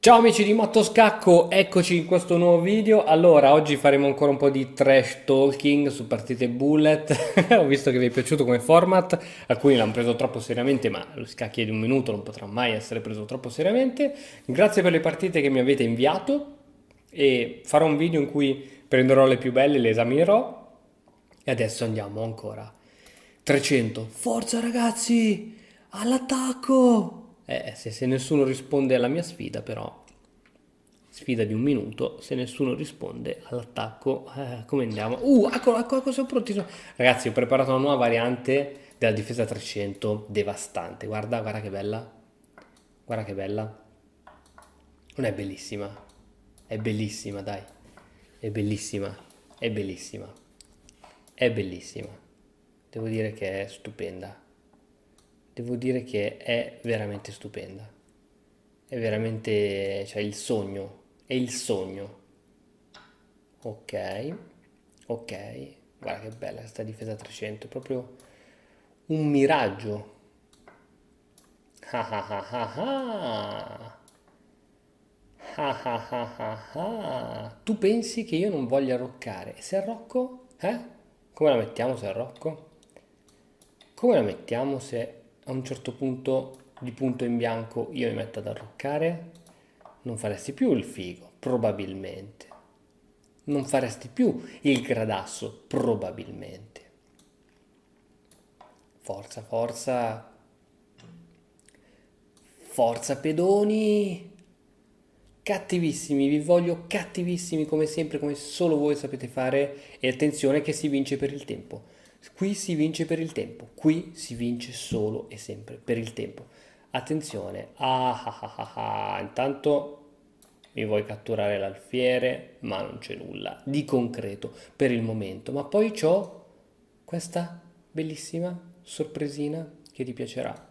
Ciao amici di Matto Scacco, eccoci in questo nuovo video. Allora, oggi faremo ancora un po' di trash talking su partite bullet. Ho visto che vi è piaciuto come format, alcuni l'hanno preso troppo seriamente, ma lo scacchi di un minuto non potrà mai essere preso troppo seriamente. Grazie per le partite che mi avete inviato e farò un video in cui prenderò le più belle, le esaminerò. E adesso andiamo ancora. 300. Forza ragazzi, all'attacco! Se nessuno risponde alla mia sfida, però, sfida di un minuto, se nessuno risponde all'attacco, come andiamo? Ecco, siamo pronti. Ragazzi, ho preparato una nuova variante della difesa 300, devastante. Guarda, guarda che bella. Guarda che bella. Non è bellissima? È bellissima, dai. È bellissima. È bellissima. È bellissima. Devo dire che è stupenda. Devo dire che è veramente stupenda. È veramente, cioè il sogno. È il sogno. Ok. Ok. Guarda che bella questa difesa 300. È proprio un miraggio. Ah ah ah ah ah. Ah ah ah ah ah. Tu pensi che io non voglia arroccare? E se arrocco? Eh? Come la mettiamo se arrocco? Come la mettiamo se a un certo punto di punto in bianco io mi metto ad arroccare? Non faresti più il figo, probabilmente. Non faresti più il gradasso, probabilmente. Forza, forza, forza pedoni! Cattivissimi, vi voglio cattivissimi come sempre, come solo voi sapete fare. E attenzione che si vince per il tempo. Qui si vince per il tempo, qui si vince solo e sempre per il tempo. Attenzione, intanto mi vuoi catturare l'alfiere, ma non c'è nulla di concreto per il momento. Ma poi c'ho questa bellissima sorpresina che ti piacerà.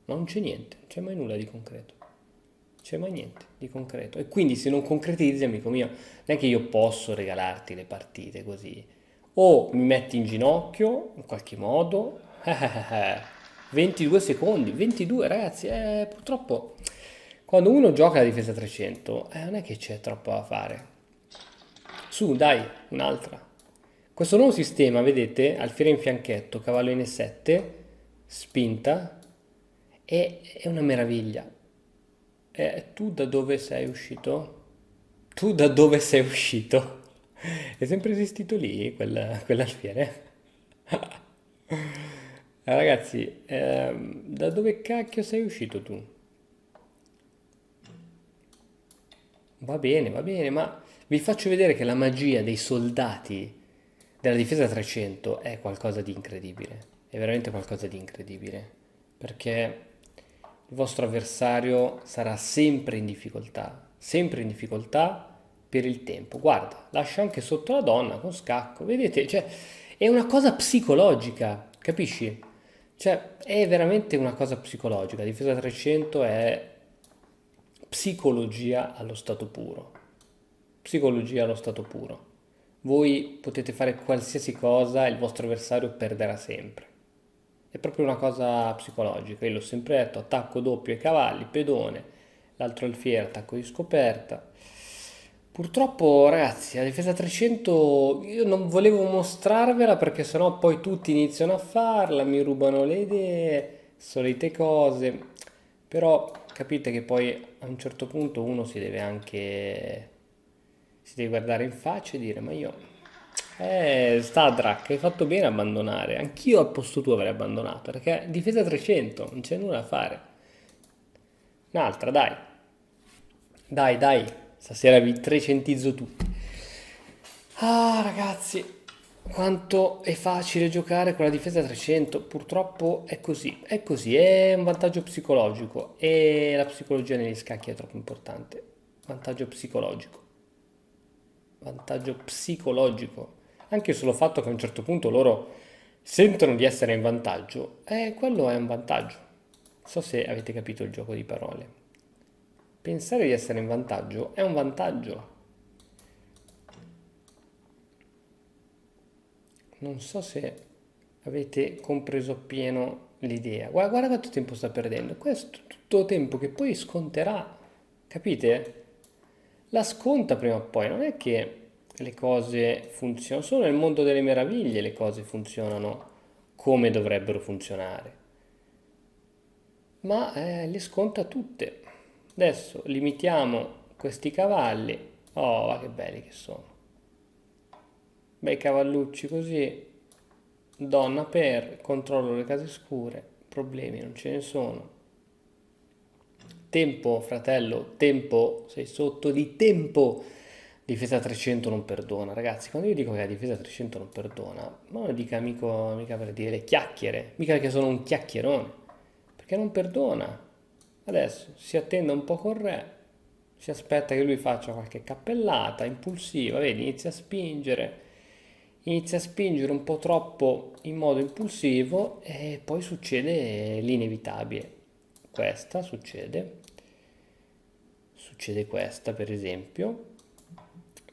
Ma non c'è niente, non c'è mai nulla di concreto. Non c'è mai niente di concreto. E quindi se non concretizzi, amico mio, non è che io posso regalarti le partite così. O mi metti in ginocchio, in qualche modo. 22 secondi, 22 ragazzi, purtroppo quando uno gioca la difesa 300, non è che c'è troppo da fare. Su, dai, un'altra. Questo nuovo sistema, vedete, alfiere in fianchetto, cavallo in E7, spinta, è una meraviglia. Tu da dove sei uscito? Tu da dove sei uscito? È sempre esistito lì quell'alfiere? Ragazzi, da dove cacchio sei uscito tu? Va bene, ma vi faccio vedere che la magia dei soldati della difesa 300 è qualcosa di incredibile. È veramente qualcosa di incredibile. Perché il vostro avversario sarà sempre in difficoltà per il tempo. Guarda, lascia anche sotto la donna con scacco, vedete? Cioè, è una cosa psicologica, capisci? Cioè, è veramente una cosa psicologica. Difesa 300 è psicologia allo stato puro. Psicologia allo stato puro. Voi potete fare qualsiasi cosa, il vostro avversario perderà sempre. È proprio una cosa psicologica. Io l'ho sempre detto, attacco doppio ai cavalli, pedone, l'altro alfiere, attacco di scoperta. Purtroppo, ragazzi, la difesa 300 io non volevo mostrarvela perché sennò poi tutti iniziano a farla, mi rubano le idee, solite cose. Però capite che poi a un certo punto uno si deve guardare in faccia e dire, ma io, Stadrak, hai fatto bene a abbandonare. Anch'io al posto tuo avrei abbandonato perché difesa 300, non c'è nulla da fare. Un'altra, dai. Dai, dai, stasera vi trecentizzo tutti. Ah, ragazzi, quanto è facile giocare con la difesa 300. Purtroppo è così, è un vantaggio psicologico e la psicologia negli scacchi è troppo importante. Vantaggio psicologico, vantaggio psicologico. Anche solo il fatto che a un certo punto loro sentono di essere in vantaggio, quello è un vantaggio. Non so se avete capito il gioco di parole. Pensare di essere in vantaggio è un vantaggio. Non so se avete compreso appieno l'idea. Guarda, guarda quanto tempo sta perdendo. Questo è tutto tempo che poi sconterà. Capite? La sconta prima o poi, non è che le cose funzionano, solo nel mondo delle meraviglie le cose funzionano come dovrebbero funzionare, ma le sconta tutte. Adesso limitiamo questi cavalli, oh, ma che belli che sono, bei cavallucci così, donna per, controllo le case scure, problemi non ce ne sono. Tempo, fratello, tempo, sei sotto di tempo. Difesa 300 non perdona, ragazzi. Quando io dico che la difesa 300 non perdona, ma non lo dica mica per dire le chiacchiere, mica perché sono un chiacchierone, perché non perdona. Adesso si attende un po' con re, si aspetta che lui faccia qualche cappellata impulsiva, vedi, inizia a spingere un po' troppo in modo impulsivo e poi succede l'inevitabile. Questa succede questa per esempio,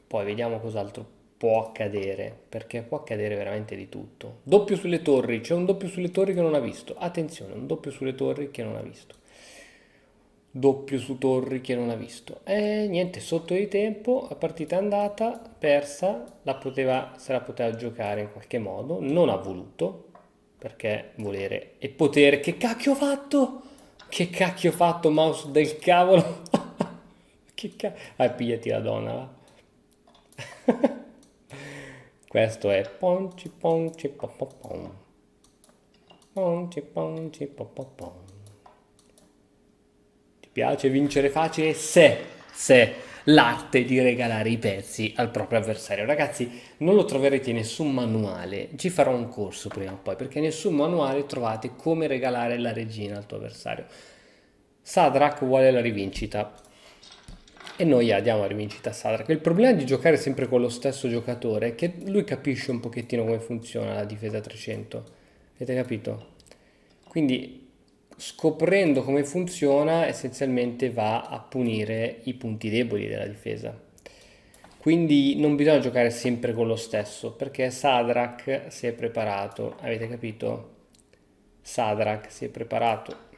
poi vediamo cos'altro può accadere, perché può accadere veramente di tutto. Doppio sulle torri, c'è un doppio sulle torri che non ha visto, attenzione, un doppio sulle torri che non ha visto. Doppio su torri che non ha visto. E niente, sotto di tempo, la partita è andata, persa, se la poteva giocare in qualche modo, non ha voluto, perché volere e potere. Che cacchio ho fatto? Che cacchio ho fatto, mouse del cavolo? Che cacchio... Ah, pigliati la donna, va. Questo è ponci ponci popopom. Ponci ponci popopom. Ti piace vincere facile? Se l'arte di regalare i pezzi al proprio avversario. Ragazzi, non lo troverete in nessun manuale. Ci farò un corso prima o poi, perché in nessun manuale trovate come regalare la regina al tuo avversario. Sadrak vuole la rivincita. E noi diamo la rivincita a Sadrak. Il problema di giocare sempre con lo stesso giocatore è che lui capisce un pochettino come funziona la difesa 300. Avete capito? Quindi scoprendo come funziona essenzialmente va a punire i punti deboli della difesa. Quindi non bisogna giocare sempre con lo stesso perché Sadrak si è preparato. Avete capito? Sadrak si è preparato.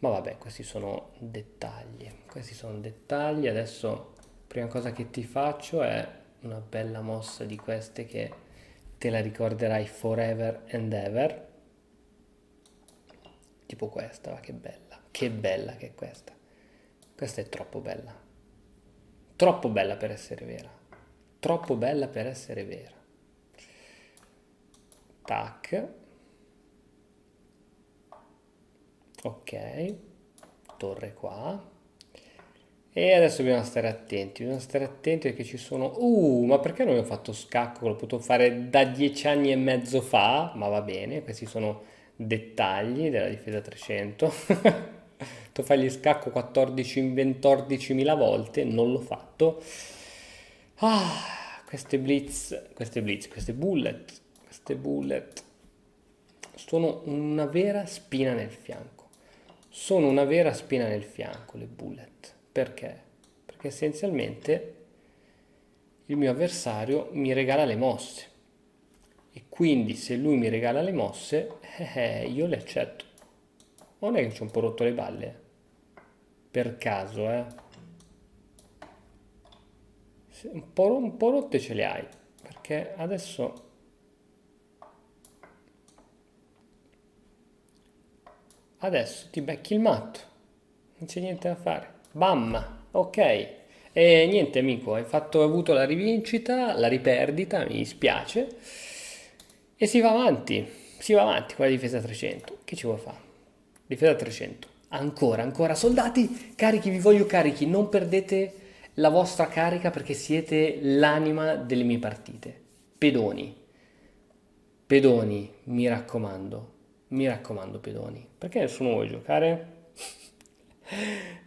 Ma vabbè, questi sono dettagli. Questi sono dettagli. Adesso, prima cosa che ti faccio è una bella mossa di queste che te la ricorderai forever and ever. Tipo questa, va, che bella. Che bella che è questa. Questa è troppo bella. Troppo bella per essere vera. Troppo bella per essere vera. Tac. Ok. Torre qua. E adesso bisogna stare attenti perché ci sono... ma perché non ho fatto scacco? L'ho potuto fare da 10 anni e mezzo fa, ma va bene, questi sono dettagli della difesa 300. Potuto fargli scacco 14.000 volte, non l'ho fatto. Queste bullet sono una vera spina nel fianco. Sono una vera spina nel fianco, le bullet. Perché? Perché essenzialmente il mio avversario mi regala le mosse. E quindi se lui mi regala le mosse, io le accetto. Non è che ci ho un po' rotto le balle. Per caso, eh. Un po' rotte ce le hai. Perché adesso ti becchi il matto. Non c'è niente da fare. Bam! Ok. E niente, amico, hai avuto la rivincita, la riperdita, mi dispiace. E si va avanti con la difesa 300. Che ci vuoi fare? Difesa 300. Ancora, soldati, carichi, vi voglio carichi, non perdete la vostra carica perché siete l'anima delle mie partite. Pedoni, pedoni, mi raccomando, pedoni. Perché nessuno vuole giocare?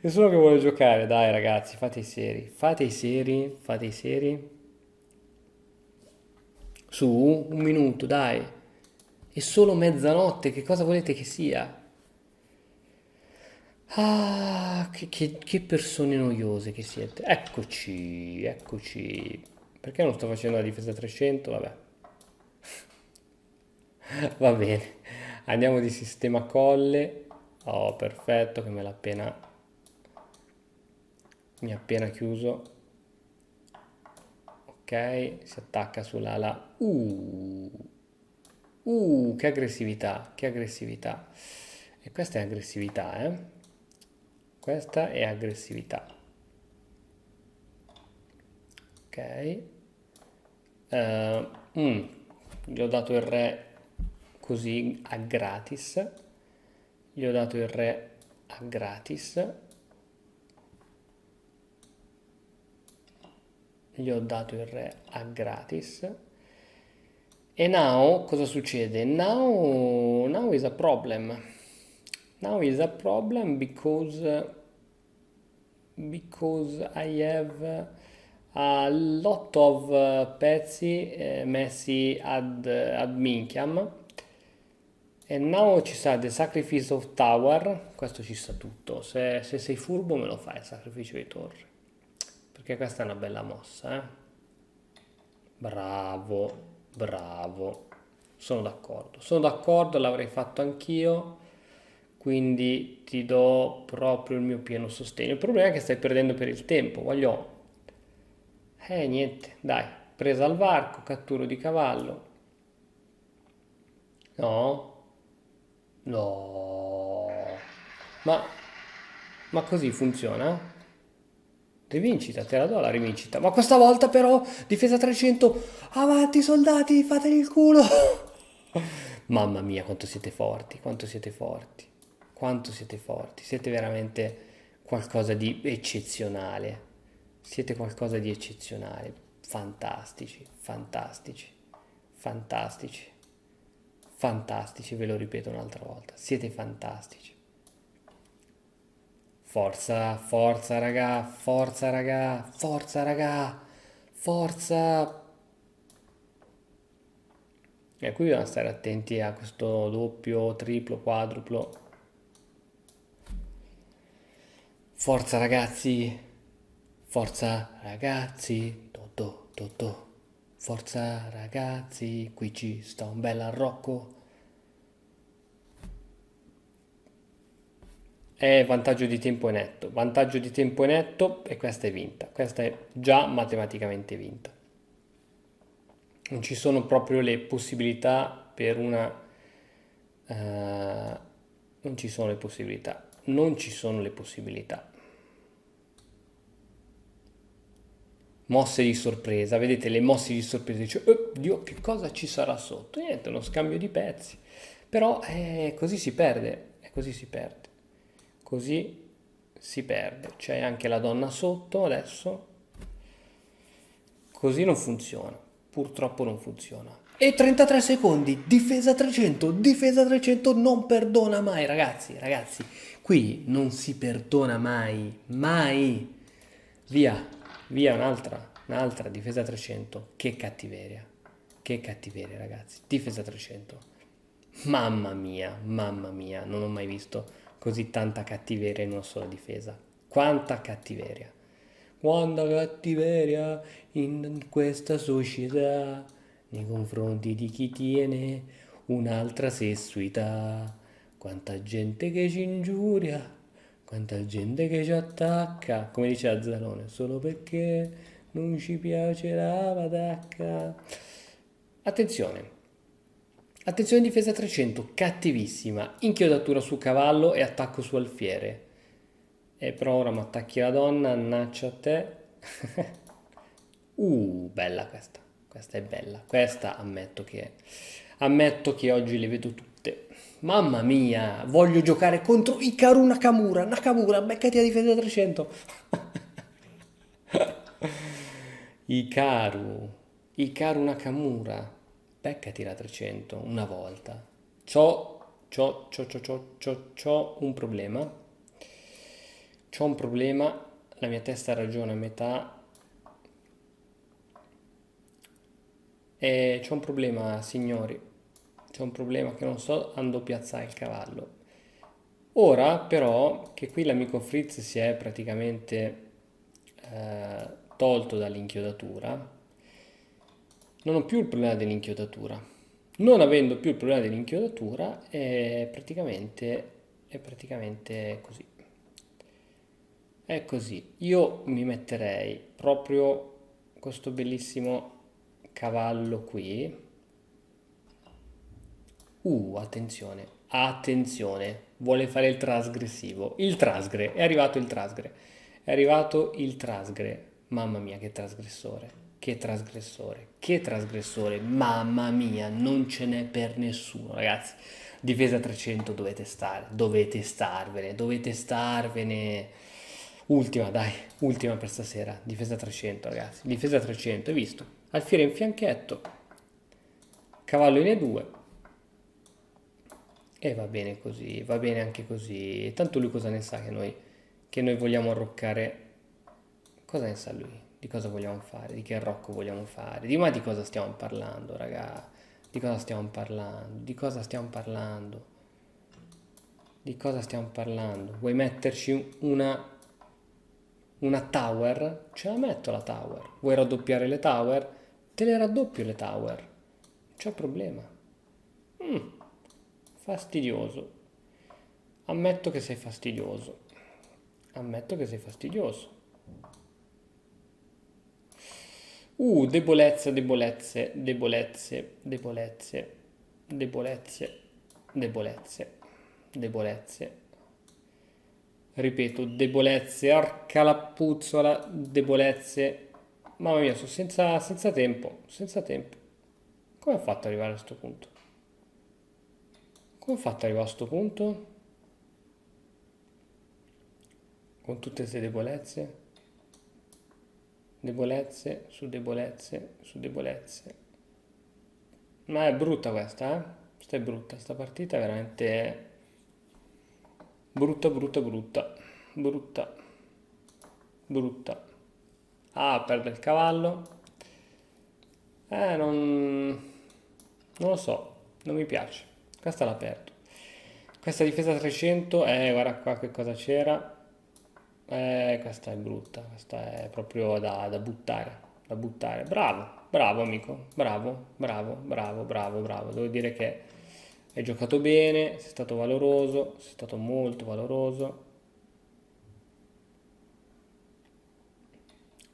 Nessuno che vuole giocare, dai ragazzi, fate i seri. Su, un minuto, dai. È solo mezzanotte, che cosa volete che sia? Ah, che persone noiose che siete. Eccoci, eccoci. Perché non sto facendo la difesa 300? Vabbè, va bene. Andiamo di sistema colle. Oh, perfetto, che me l'ha appena mi ha appena chiuso. Ok, si attacca sull'ala. Che aggressività, che aggressività. E questa è aggressività, eh? Questa è aggressività. Ok. Eh, mm, Gli ho dato il re così a gratis. Gli ho dato il re a gratis. Gli ho dato il re a gratis. E now cosa succede? Now is a problem. Now is a problem because I have a lot of pezzi messi ad minchiam. E now ci sta The Sacrifice of Tower, questo ci sta tutto. Se sei furbo me lo fai il sacrificio di torre, perché questa è una bella mossa, eh? Bravo, bravo. Sono d'accordo, l'avrei fatto anch'io, quindi ti do proprio il mio pieno sostegno. Il problema è che stai perdendo per il tempo, voglio... niente, dai, presa al varco, catturo di cavallo. No, no. Ma, ma così funziona? Rivincita, te la do la rivincita. Ma questa volta però, difesa 300, avanti soldati, fategli il culo. Mamma mia, quanto siete forti, quanto siete forti, quanto siete forti. Siete veramente qualcosa di eccezionale. Siete qualcosa di eccezionale. Fantastici, fantastici, fantastici, fantastici, ve lo ripeto un'altra volta. Siete fantastici. Forza, forza raga, forza raga, forza raga, forza. E qui bisogna stare attenti a questo doppio, triplo, quadruplo. Forza ragazzi, forza ragazzi, do, do, do. Forza ragazzi, qui ci sta un bel arrocco. Vantaggio di tempo è netto e questa è vinta, questa è già matematicamente vinta. Non ci sono proprio le possibilità per una... non ci sono le possibilità, non ci sono le possibilità. Mosse di sorpresa, vedete le mosse di sorpresa, dice, Dio, che cosa ci sarà sotto? Niente, uno scambio di pezzi. Però così si perde, così si perde, così si perde. C'è anche la donna sotto adesso, così non funziona, purtroppo non funziona. E 33 secondi, difesa 300 non perdona mai, ragazzi, ragazzi, qui non si perdona mai, mai. Via, via un'altra difesa 300, che cattiveria, ragazzi, difesa 300. Mamma mia, non ho mai visto così tanta cattiveria in una sola difesa. Quanta cattiveria. Quanta cattiveria in questa società nei confronti di chi tiene un'altra sessualità. Quanta gente che ci ingiuria, quanta gente che ci attacca, come dice Azzalone, solo perché non ci piace la patacca. Attenzione. Attenzione difesa 300, cattivissima, inchiodatura su cavallo e attacco su alfiere. E però ora mi attacchi la donna, annaccia a te. Bella questa. Questa è bella. Questa ammetto che oggi le vedo tutte. Mamma mia, voglio giocare contro Hikaru Nakamura. Nakamura, beccati a difesa 300. Hikaru Nakamura. Beccati la 300 una volta. C'ho un problema. C'ho un problema. La mia testa ragiona a metà. E c'ho un problema, signori. C'è un problema che non so dove piazzare il cavallo. Ora, però, che qui l'amico Fritz si è praticamente tolto dall'inchiodatura, non ho più il problema dell'inchiodatura. Non avendo più il problema dell'inchiodatura, è praticamente così. È così. Io mi metterei proprio questo bellissimo cavallo qui. Attenzione, attenzione, vuole fare il trasgressivo. Il trasgre, è arrivato il trasgre. È arrivato il trasgre. Mamma mia, che trasgressore. Che trasgressore. Che trasgressore. Mamma mia, non ce n'è per nessuno, ragazzi. Difesa 300 dovete stare. Dovete starvene. Dovete starvene. Ultima, dai. Ultima per stasera. Difesa 300, ragazzi. Difesa 300, hai visto? Alfiere in fianchetto. Cavallo in E2. E va bene così, va bene anche così. Tanto lui cosa ne sa che noi vogliamo arroccare? Cosa ne sa lui? Di cosa vogliamo fare? Di che arrocco vogliamo fare? Ma di cosa stiamo parlando, raga? Di cosa stiamo parlando? Di cosa stiamo parlando? Di cosa stiamo parlando? Vuoi metterci una tower? Ce la metto la tower. Vuoi raddoppiare le tower? Te le raddoppio le tower. Non c'è problema. Fastidioso. Ammetto che sei fastidioso. Ammetto che sei fastidioso. Debolezze, debolezze, debolezze, debolezze, debolezze, debolezze, debolezze. Ripeto, debolezze, arca la puzzola, debolezze. Mamma mia, sono senza tempo, senza tempo. Come ho fatto ad arrivare a questo punto? Come ho fatto ad arrivare a questo punto? Con tutte queste debolezze? Debolezze su debolezze su debolezze. Ma è brutta questa, eh? Questa è brutta, sta partita è veramente brutta, brutta, brutta. Brutta, brutta. Ah, perde il cavallo. Non lo so, non mi piace. Questa la perdo. Questa difesa 300, guarda qua che cosa c'era. Questa è brutta, questa è proprio da buttare, da buttare. Bravo, bravo amico, bravo, bravo, bravo, bravo, bravo. Devo dire che hai giocato bene, sei stato valoroso, sei stato molto valoroso,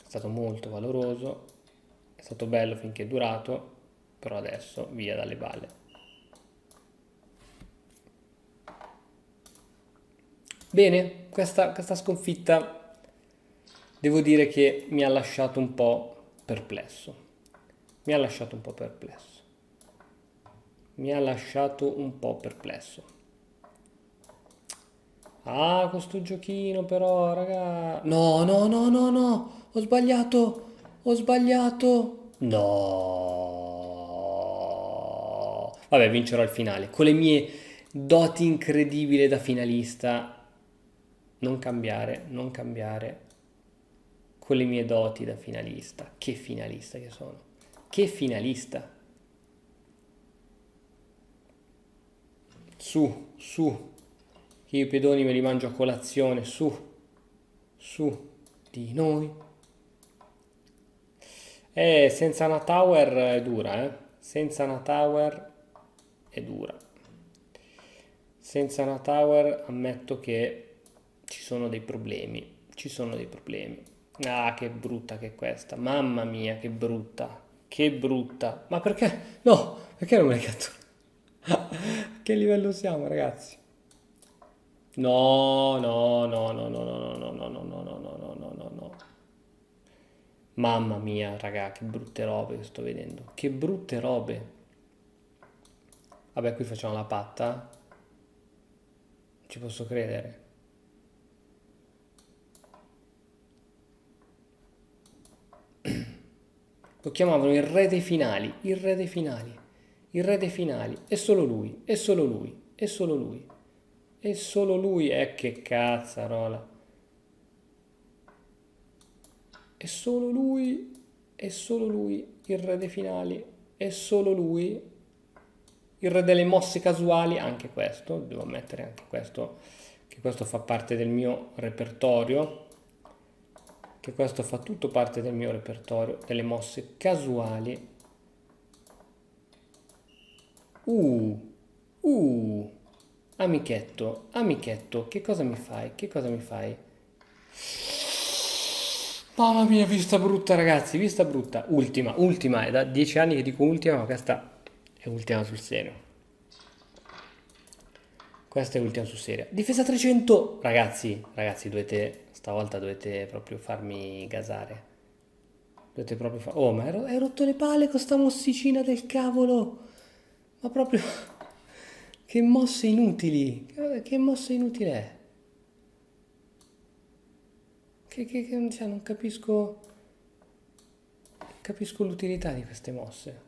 è stato molto valoroso, è stato bello finché è durato, però adesso via dalle balle. Bene, questa sconfitta devo dire che mi ha lasciato un po' perplesso. Mi ha lasciato un po' perplesso. Mi ha lasciato un po' perplesso. Ah, questo giochino però, raga. No, no, no, no, no. Ho sbagliato. Ho sbagliato. No. Vabbè, vincerò il finale. Con le mie doti incredibili da finalista. Non cambiare, non cambiare. Con le mie doti da finalista. Che finalista che sono. Che finalista. Su. Che io i pedoni me li mangio a colazione. Su. Di noi. Senza una tower è dura, eh. Senza una tower è dura. Senza una tower ammetto che ci sono dei problemi. Ci sono dei problemi. Ah, che brutta che è questa. Mamma mia, che brutta. Che brutta. Ma perché? No, perché non me l'hai catturata? A che livello siamo, ragazzi? No, no, no, no, no, no, no, no, no, no, no, no, no, no, no, no. Mamma mia, raga, che brutte robe che sto vedendo. Che brutte robe. Vabbè, qui facciamo la patta. Non ci posso credere. Lo chiamavano il re dei finali, il re dei finali, il re dei finali. E solo lui, e solo lui, e solo lui. E solo lui, che cazzarola. E solo lui, il re dei finali. E solo lui, il re delle mosse casuali. Anche questo, devo ammettere anche questo, che questo fa parte del mio repertorio. Che questo fa tutto parte del mio repertorio, delle mosse casuali. Uh, uh, amichetto, amichetto, che cosa mi fai? Che cosa mi fai? Mamma mia, vista brutta, ragazzi, vista brutta. Ultima, è da 10 anni che dico ultima, ma questa è ultima sul serio. Questa è ultima sul serio. Difesa 300! Ragazzi, stavolta dovete proprio farmi gasare. Dovete proprio fare... Oh, ma hai rotto le palle con sta mossicina del cavolo! Ma proprio... Che mosse inutili! Che mosse inutile è? Cioè, non capisco l'utilità di queste mosse.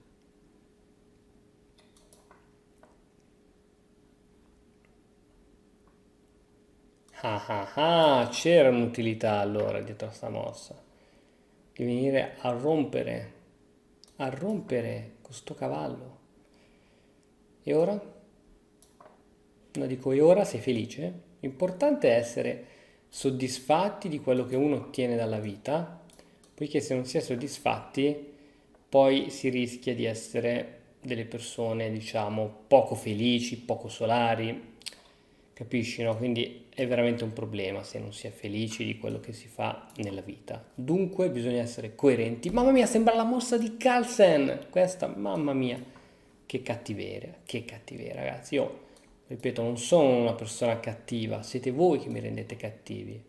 Ah ah ah, c'era un'utilità allora dietro a sta mossa. Di venire a rompere con sto cavallo. E ora? No, dico, e ora sei felice? L'importante è essere soddisfatti di quello che uno ottiene dalla vita, poiché se non si è soddisfatti, poi si rischia di essere delle persone, diciamo, poco felici, poco solari, capisci, no? Quindi è veramente un problema se non si è felici di quello che si fa nella vita. Dunque bisogna essere coerenti. Mamma mia, sembra la mossa di Carlsen! Questa, mamma mia, che cattiveria, ragazzi. Io, ripeto, non sono una persona cattiva, siete voi che mi rendete cattivi.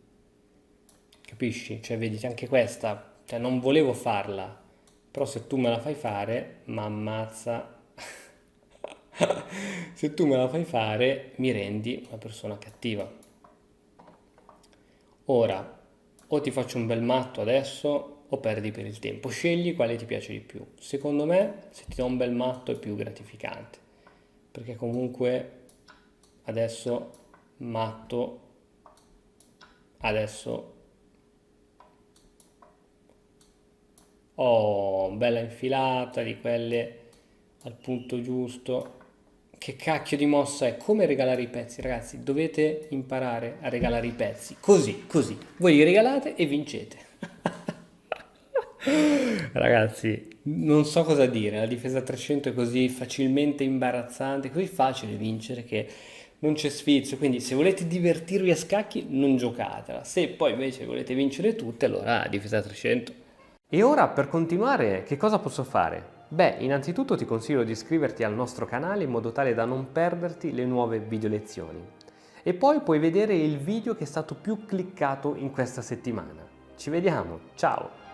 Capisci? Cioè, vedi, anche questa, cioè, non volevo farla, però se tu me la fai fare, m'ammazza. Se tu me la fai fare, mi rendi una persona cattiva. Ora, o ti faccio un bel matto adesso, o perdi per il tempo. Scegli quale ti piace di più. Secondo me, se ti do un bel matto è più gratificante, perché comunque adesso matto, adesso oh, bella infilata di quelle al punto giusto. Che cacchio di mossa è? Come regalare i pezzi, ragazzi? Dovete imparare a regalare i pezzi. Così. Voi li regalate e vincete. Ragazzi, non so cosa dire. La difesa 300 è così facilmente imbarazzante, così facile vincere che non c'è sfizio. Quindi, se volete divertirvi a scacchi, non giocatela. Se poi invece volete vincere tutte, allora difesa 300. E ora per continuare che cosa posso fare? Beh, innanzitutto ti consiglio di iscriverti al nostro canale in modo tale da non perderti le nuove video lezioni. E poi puoi vedere il video che è stato più cliccato in questa settimana. Ci vediamo, ciao!